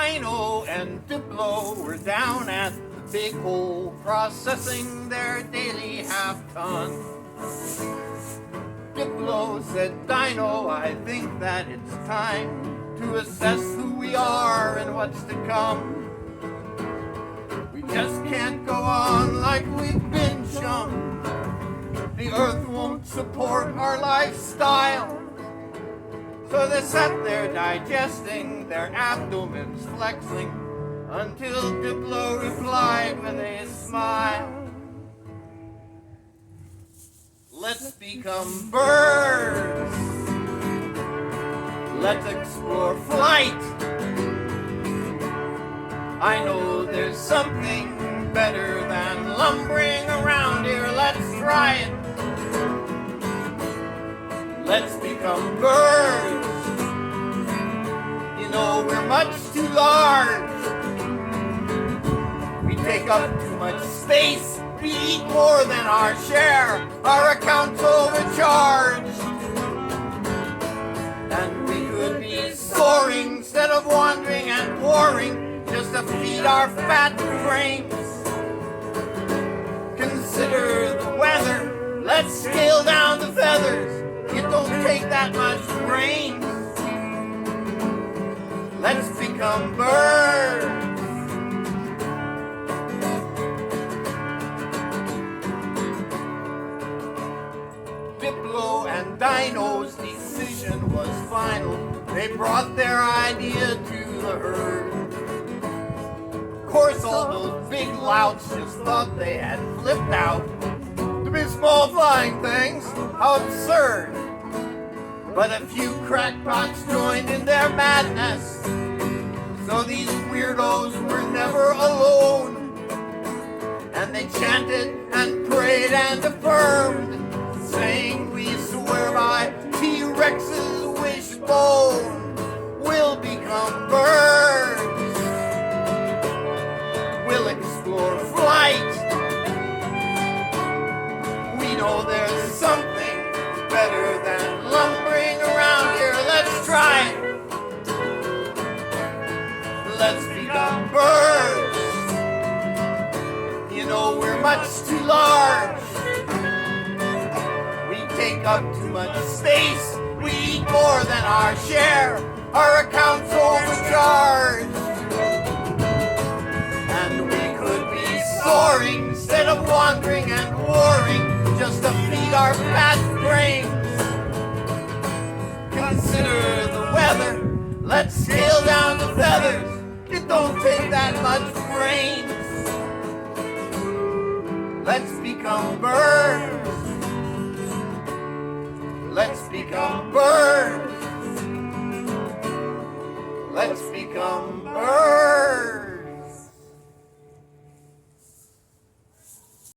Dino and Diplo were down at the big hole processing their daily half-ton. Diplo said, Dino, I think that it's time to assess who we are and what's to come. We just can't go on like we've been chummed. The earth won't support our lifestyle. So they sat there digesting, their abdomens flexing, until Diplo replied with a smile. Let's become birds. Let's explore flight. I know there's something better than lumbering around here. Let's try it. Let's become birds. You know we're much too large. We take up too much space. We eat more than our share. Our account's overcharged. And we could be soaring instead of wandering and warring just to feed our fat frames. Consider the weather. Let's scale down the feathers. It don't take that much brains. Let's become birds. Diplo and Dino's decision was final. They brought their idea to the herd. Of course, all those big louts just thought they had flipped out. To be small flying things, how absurd. But a few crackpots joined in their madness. So these weirdos were never alone. And they chanted and prayed and affirmed, saying, we swear by T-Rex's wishbone, we'll become birds. We'll explore flight. We know there's something better than lumbering around here. Let's try it. Let's become birds. You know we're much too large. We take up too much space. We eat more than our share. Our account's overcharged. And we could be soaring instead of wandering and warring just to feed our fat brains. Consider the weather. Let's scale down the feathers. It don't take that much brains. Let's become birds. Let's become birds. Let's become birds.